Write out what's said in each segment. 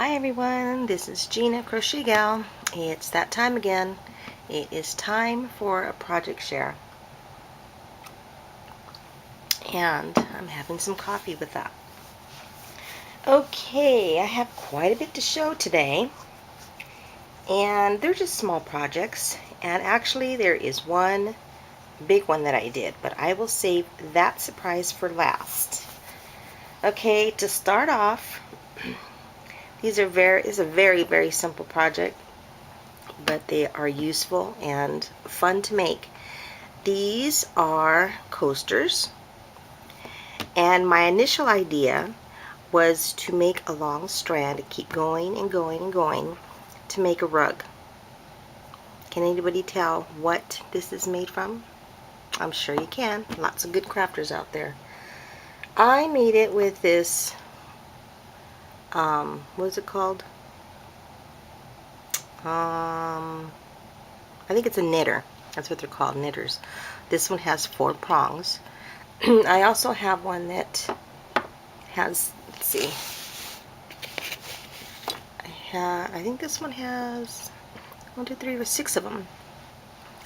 Hi everyone, this is Gina Crochet Gal. It's that time again. It is time for a project share. And I'm having some coffee with that. Okay, I have quite a bit to show today. And they're just small projects. And actually there is one big one that I did, but I will save that surprise for last. Okay, to start off, is a very simple project, but they are useful and fun to make. These are coasters, and my initial idea was to make a long strand to keep going and going and going to make a rug. Can anybody tell what this is made from? I'm sure you can. Lots of good crafters out there. I made it with this what is it called? I think it's a knitter. That's what they're called, knitters. This one has 4 prongs. I also have one that has, let's see, I think this one has 1, 2, 3, or 6 of them.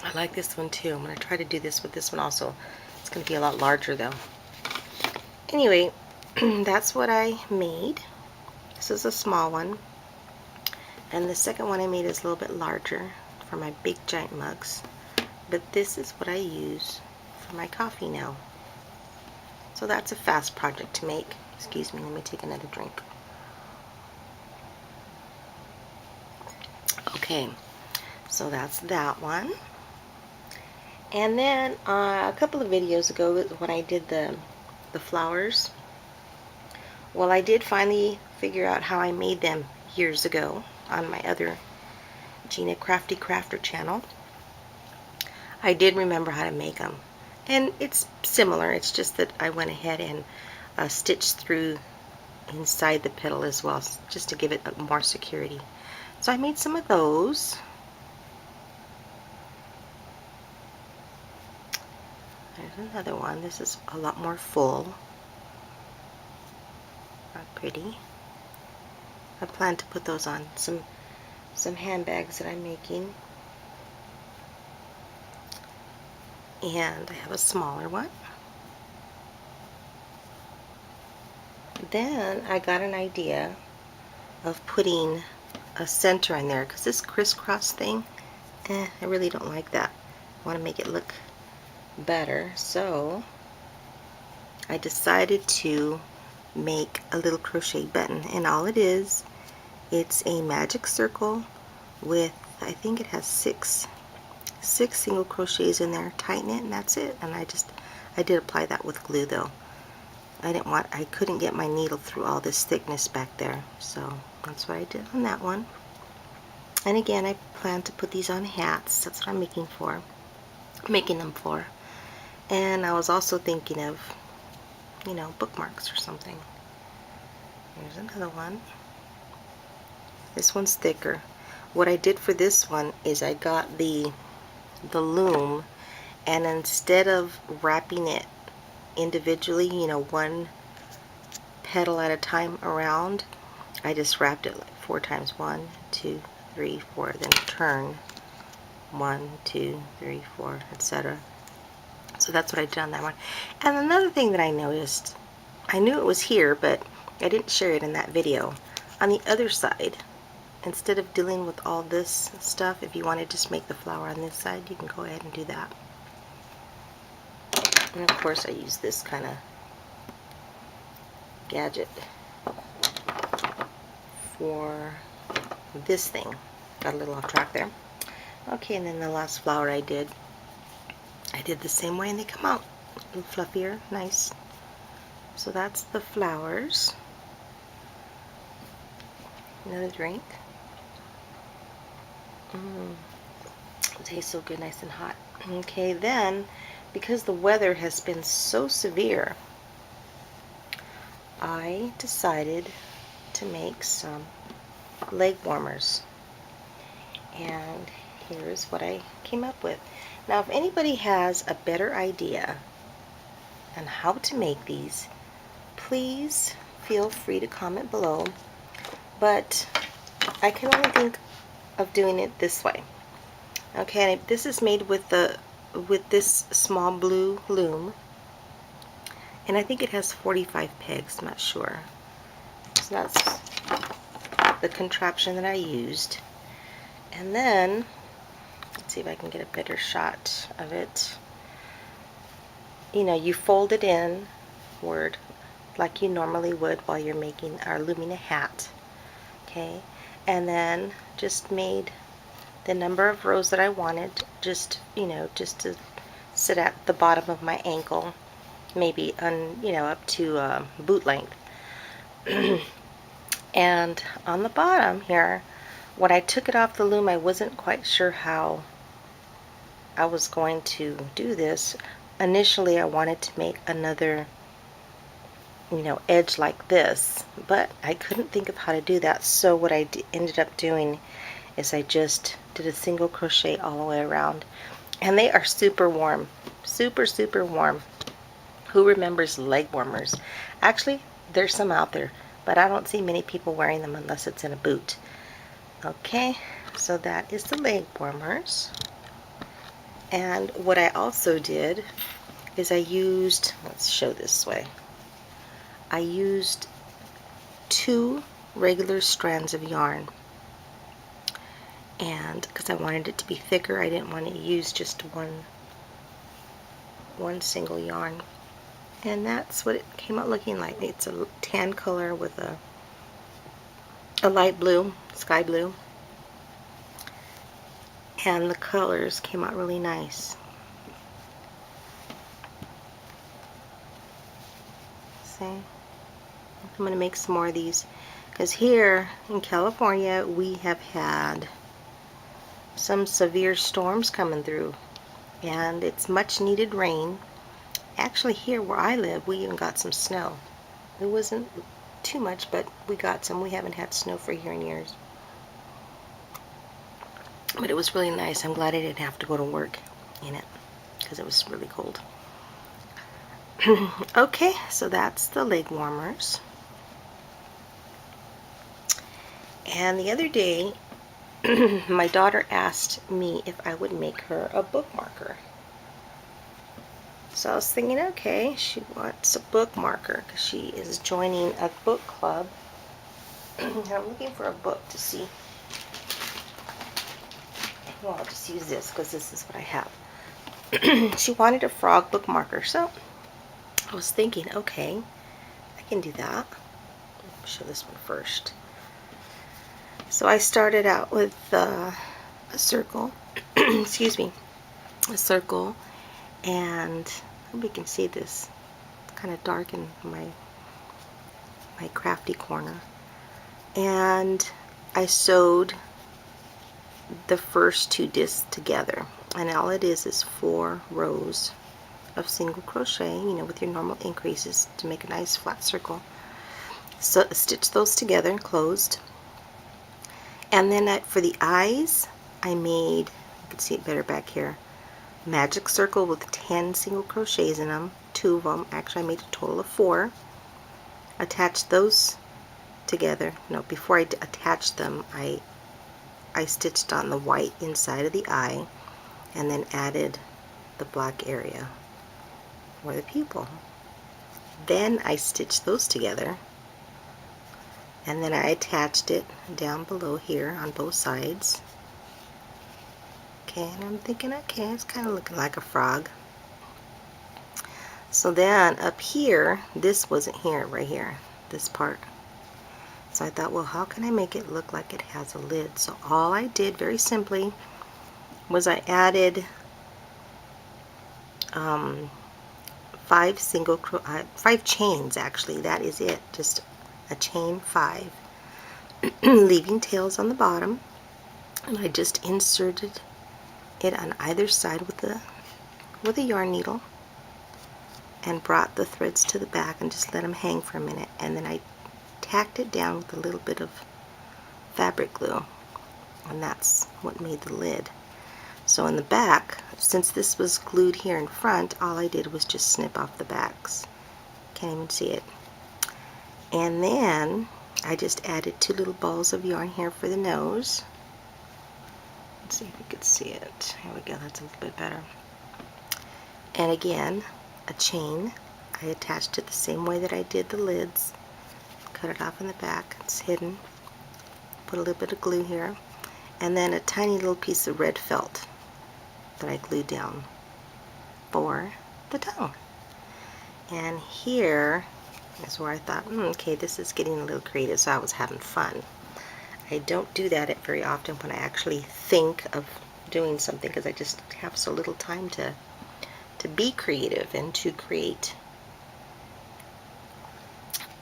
I like this one too. I'm going to try to do this with this one also. It's going to be a lot larger though. Anyway, that's what I made. This is a small one. And the second one I made is a little bit larger for my big giant mugs. But this is what I use for my coffee now. So that's a fast project to make. Excuse me, let me take another drink. Okay, so that's that one. And then a couple of videos ago when I did the flowers, well, I did finally figure out how I made them years ago on my other Gina Crafty Crafter channel. I did remember how to make them, and it's similar. It's just that I went ahead and stitched through inside the petal as well, just to give it more security. So I made some of those. There's another one. This is a lot more full. Not pretty. I plan to put those on some handbags that I'm making. And I have a smaller one. Then I got an idea of putting a center in there, because this crisscross thing, I really don't like that. I want to make it look better, so I decided to make a little crochet button, and all it is, it's a magic circle with, I think it has six single crochets in there. Tighten it and that's it. And I did apply that with glue though. I couldn't get my needle through all this thickness back there, so that's what I did on that one. And again, I plan to put these on hats. That's what I'm making them for. And I was also thinking of, you know, bookmarks or something. Here's another one. This one's thicker. What I did for this one is I got the loom, and instead of wrapping it individually, you know, one petal at a time around, I just wrapped it like 4 times. 1, 2, 3, 4, then turn 1, 2, 3, 4, etc. So that's what I did on that one. And another thing that I noticed, I knew it was here, but I didn't share it in that video. On the other side, instead of dealing with all this stuff, if you want to just make the flower on this side, you can go ahead and do that. And of course I use this kind of gadget for this thing. Got a little off track there. Okay, and then the last flower I did the same way, and they come out a little fluffier, nice. So that's the flowers. Another drink. It tastes so good, nice and hot. Okay, then, because the weather has been so severe, I decided to make some leg warmers. And here's what I came up with. Now, if anybody has a better idea on how to make these, please feel free to comment below. but I can only think of doing it this way. Okay, this is made with this small blue loom, and I think it has 45 pegs, I'm not sure. So that's the contraption that I used. And then, let's see if I can get a better shot of it. You know, you fold it inward like you normally would while you're making or looming a hat. Okay, and then just made the number of rows that I wanted, just, you know, just to sit at the bottom of my ankle, maybe up to boot length. And on the bottom here, when I took it off the loom, I wasn't quite sure how I was going to do this. Initially, I wanted to make another, edge like this, but I couldn't think of how to do that. So what I ended up doing is I just did a single crochet all the way around, and they are super warm, super warm. Who remembers leg warmers? Actually, there's some out there, but I don't see many people wearing them unless it's in a boot. Okay, so that is the leg warmers. And what I also did is I used, let's show this way, I used 2 regular strands of yarn, and because I wanted it to be thicker, I didn't want to use just one single yarn. And that's what it came out looking like. It's a tan color with a light blue, sky blue, and the colors came out really nice. See? I'm going to make some more of these, because here in California we have had some severe storms coming through, and it's much needed rain. Actually, here where I live, we even got some snow. It wasn't too much, but we got some. We haven't had snow for here in years. But it was really nice. I'm glad I didn't have to go to work in it, because it was really cold. Okay, so that's the leg warmers. And the other day, my daughter asked me if I would make her a bookmarker. So I was thinking, okay, she wants a bookmarker because she is joining a book club. I'm looking for a book to see. Well, I'll just use this because this is what I have. She wanted a frog bookmarker, so I was thinking, okay, I can do that. I'll show this one first. So I started out with a circle, excuse me, a circle, and I hope you can see this. It's kind of dark in my crafty corner. And I sewed the first 2 discs together, and all it is 4 rows of single crochet, with your normal increases to make a nice flat circle. So stitch those together closed, and then for the eyes I made, you can see it better back here, magic circle with 10 single crochets in them, 2 of them, actually I made a total of 4. Attached those together. No, before I attached them, I stitched on the white inside of the eye and then added the black area for the pupil. Then I stitched those together, and then I attached it down below here on both sides. Okay, and I'm thinking, okay, it's kind of looking like a frog. So then up here, this wasn't here, right here, this part. So I thought, well, how can I make it look like it has a lid? So all I did, very simply, was I added 5 chains, actually. That is it, just a chain 5, leaving tails on the bottom, and I just inserted it on either side with a yarn needle, and brought the threads to the back and just let them hang for a minute, and then I tacked it down with a little bit of fabric glue, and that's what made the lid. So in the back, since this was glued here in front, all I did was just snip off the backs. Can't even see it. And then I just added 2 little balls of yarn here for the nose. Let's see if you can see it. Here we go, that's a little bit better. And again, a chain. I attached it the same way that I did the lids. Cut it off in the back, it's hidden. Put a little bit of glue here. And then a tiny little piece of red felt that I glued down for the tongue. And here is where I thought, okay, this is getting a little creative, so I was having fun. I don't do that very often when I actually think of doing something, because I just have so little time to be creative and to create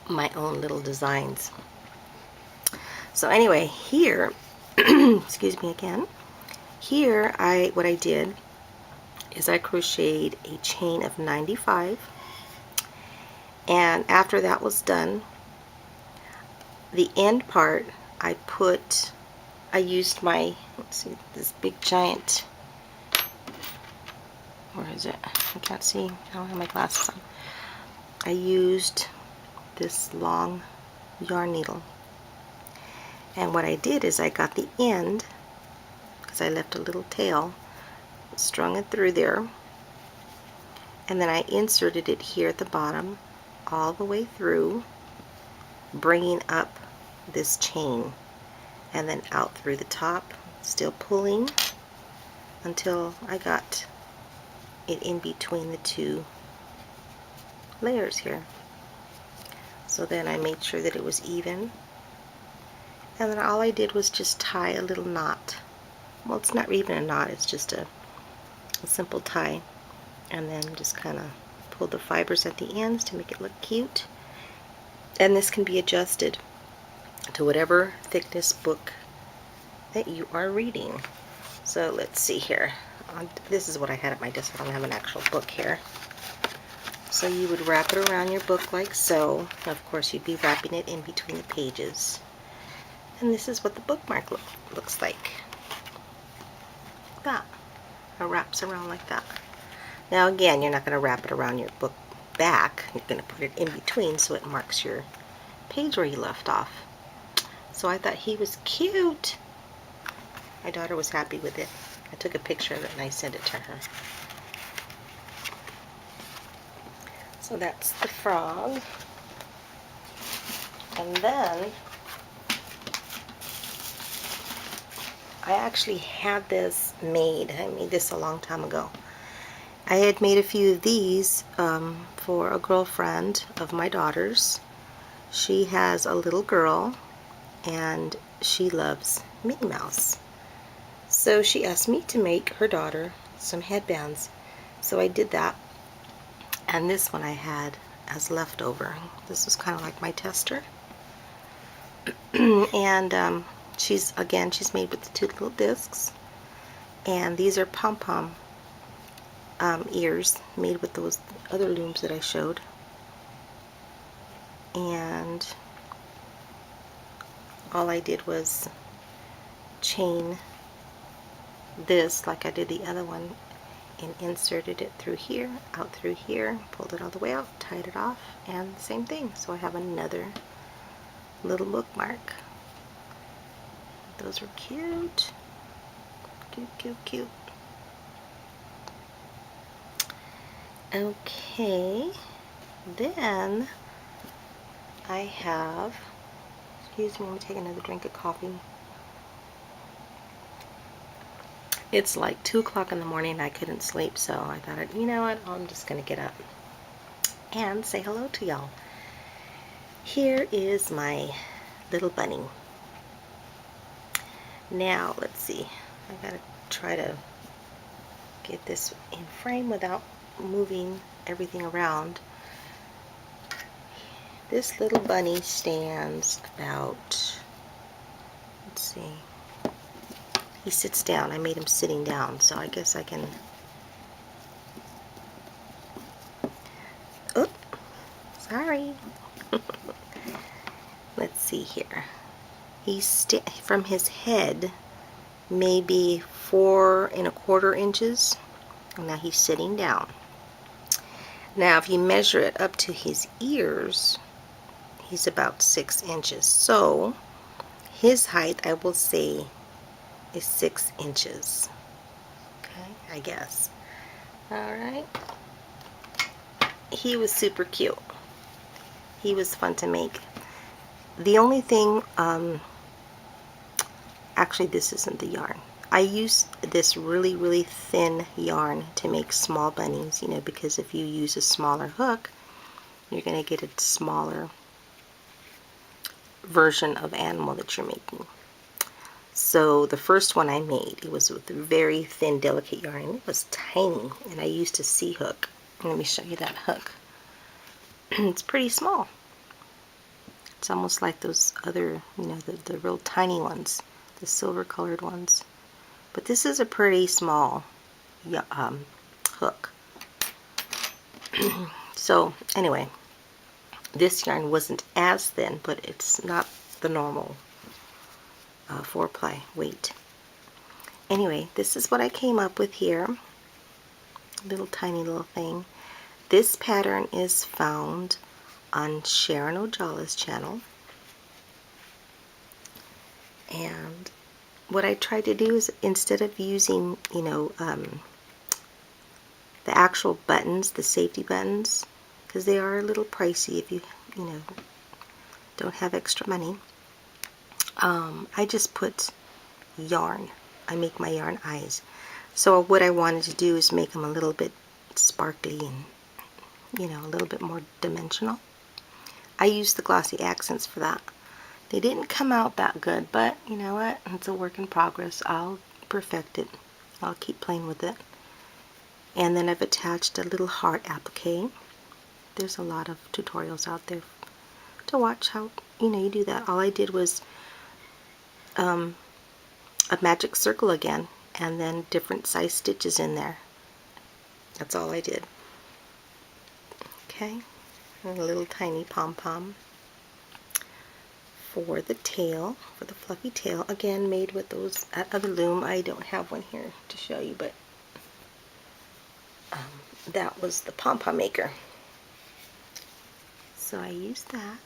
my own little designs. So anyway, here, excuse me again, here what I did is I crocheted a chain of 95, and after that was done, the end part I used my, let's see, this big giant, where is it? I can't see, I don't have my glasses on. I used this long yarn needle, and what I did is I got the end, because I left a little tail, strung it through there, and then I inserted it here at the bottom all the way through, bringing up this chain, and then out through the top, still pulling until I got it in between the 2 layers here. So then I made sure that it was even, and then all I did was just tie a little knot. Well, it's not even a knot, it's just a simple tie, and then just kind of pull the fibers at the ends to make it look cute. And this can be adjusted to whatever thickness book that you are reading. So let's see here. This is what I had at my desk. I don't have an actual book here. So you would wrap it around your book like so. Of course, you'd be wrapping it in between the pages. And this is what the bookmark looks like. That. It wraps around like that. Now again, you're not going to wrap it around your book back. You're going to put it in between so it marks your page where you left off. So I thought he was cute. My daughter was happy with it. I took a picture of it and I sent it to her. So that's the frog. And then I actually had this made. I made this a long time ago. I had made a few of these for a girlfriend of my daughter's. She has a little girl and she loves Minnie Mouse. So she asked me to make her daughter some headbands. So I did that. And this one I had as leftover. This was kind of like my tester. And she's made with the 2 little discs. And these are pom-pom ears made with those other looms that I showed. And all I did was chain this like I did the other one, and inserted it through here, out through here, pulled it all the way out, tied it off, and same thing. So I have another little bookmark. Those are cute. Cute, cute, cute. Okay, then I have, excuse me, let me take another drink of coffee. It's like 2 o'clock in the morning and I couldn't sleep, so I thought, you know what, I'm just going to get up and say hello to y'all. Here is my little bunny. Now, let's see. I gotta try to get this in frame without moving everything around. This little bunny stands about, let's see, he sits down. I made him sitting down, so I guess I can, oh, sorry. Let's see here. He's from his head, maybe 4 1/4 inches. And now he's sitting down. Now, if you measure it up to his ears, He's about 6 inches. So his height, I will say, is 6 inches. Okay, I guess. Alright. He was super cute. He was fun to make. The only thing, actually this isn't the yarn. I use this really, really thin yarn to make small bunnies, you know, because if you use a smaller hook, you're going to get a smaller version of animal that you're making. So the first one I made, it was with a very thin, delicate yarn. It was tiny, and I used a C hook. Let me show you that hook. It's pretty small. It's almost like those other, you know, the real tiny ones, the silver colored ones. But this is a pretty small hook. So anyway, this yarn wasn't as thin, but it's not the normal 4-ply weight. Anyway, this is what I came up with here. Little tiny little thing. This pattern is found on Sharon Ojala's channel. And what I tried to do is, instead of using, you know, the actual buttons, the safety buttons, because they are a little pricey if you know, don't have extra money, I just put yarn. I make my yarn eyes. So what I wanted to do is make them a little bit sparkly and, you know, a little bit more dimensional. I used the glossy accents for that. They didn't come out that good, but you know what? It's a work in progress. I'll perfect it. I'll keep playing with it. And then I've attached a little heart applique. There's a lot of tutorials out there to watch how, you know, you do that. All I did was a magic circle again, and then different size stitches in there. That's all I did. Okay, and a little tiny pom-pom for the tail, for the fluffy tail, again made with those other loom. I don't have one here to show you, but that was the pom-pom maker. So I used that.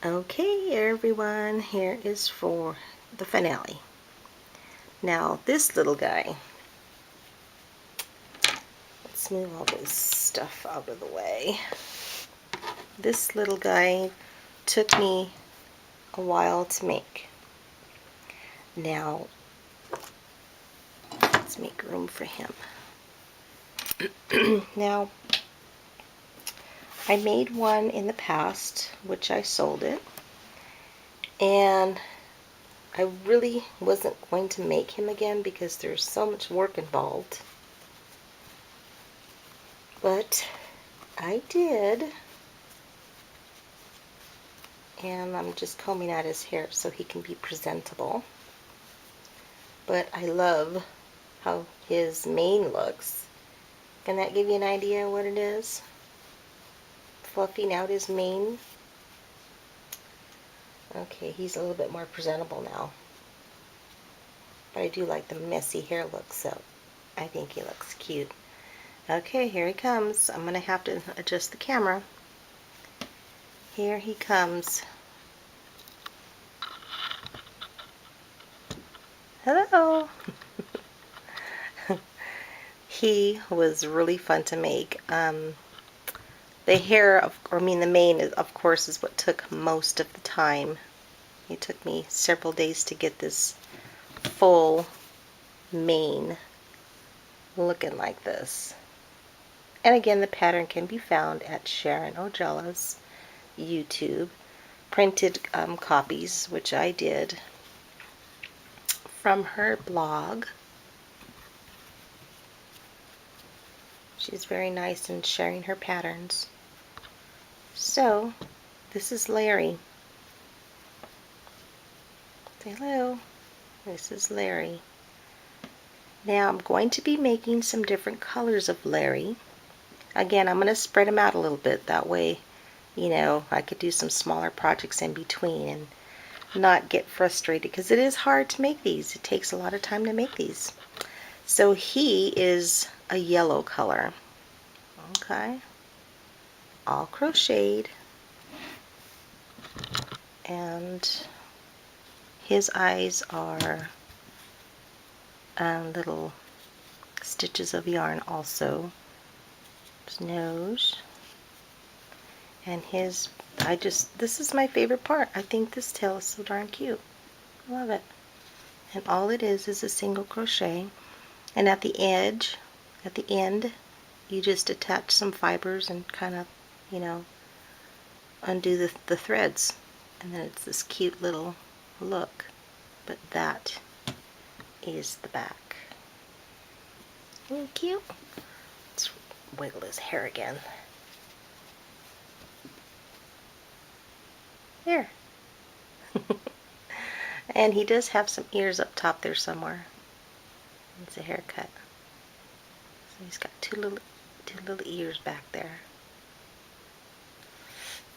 Okay, everyone, here is for the finale. Now this little guy, let's move all this stuff out of the way. This little guy took me a while to make. Now let's make room for him. Now I made one in the past, which I sold it, and I really wasn't going to make him again because there's so much work involved. But I did, and I'm just combing out his hair so he can be presentable. But I love how his mane looks. Can that give you an idea what it is? Fluffing out his mane. Okay, he's a little bit more presentable now. But I do like the messy hair look, so I think he looks cute. Okay, here he comes. I'm going to have to adjust the camera. Here he comes. Hello! He was really fun to make. The hair, the mane, of course, is what took most of the time. It took me several days to get this full mane looking like this. And again, the pattern can be found at Sharon Ojala's YouTube. Printed copies, which I did from her blog. She's very nice in sharing her patterns. So, this is Larry. Say hello. This is Larry. Now I'm going to be making some different colors of Larry. Again, I'm going to spread them out a little bit. That way, you know, I could do some smaller projects in between and not get frustrated, because it is hard to make these. It takes a lot of time to make these. So he is a yellow color. Okay. All crocheted. and his eyes are little stitches of yarn also. His nose. And his, this is my favorite part. I think this tail is so darn cute. I love it. And all it is a single crochet. And at the edge, at the end, you just attach some fibers and kind of, you know, undo the threads. And then it's this cute little look. But that is the back. Isn't it cute? Let's wiggle his hair again. There. And he does have some ears up top there somewhere. It's a haircut. So he's got two little ears back there.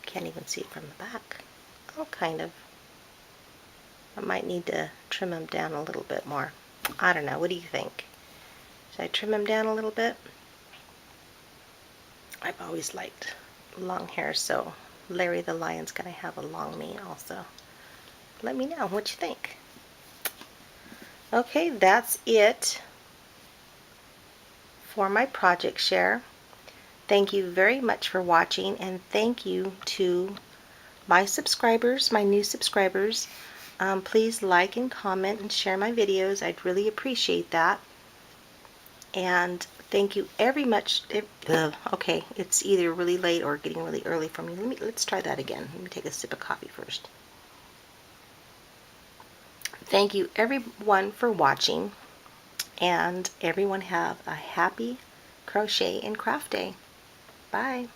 Can't even see it from the back. Oh, kind of. I might need to trim him down a little bit more. I don't know. What do you think? Should I trim him down a little bit? I've always liked long hair, so Larry the Lion's gonna have a long mane also. Let me know what you think. Okay, that's it for my project share. Thank you very much for watching, and thank you to my subscribers, my new subscribers. Please like and comment and share my videos. I'd really appreciate that. And thank you very much. Okay, it's either really late or getting really early for me. Let's try that again. Let me take a sip of coffee first. Thank you everyone for watching, and everyone have a happy crochet and craft day. Bye.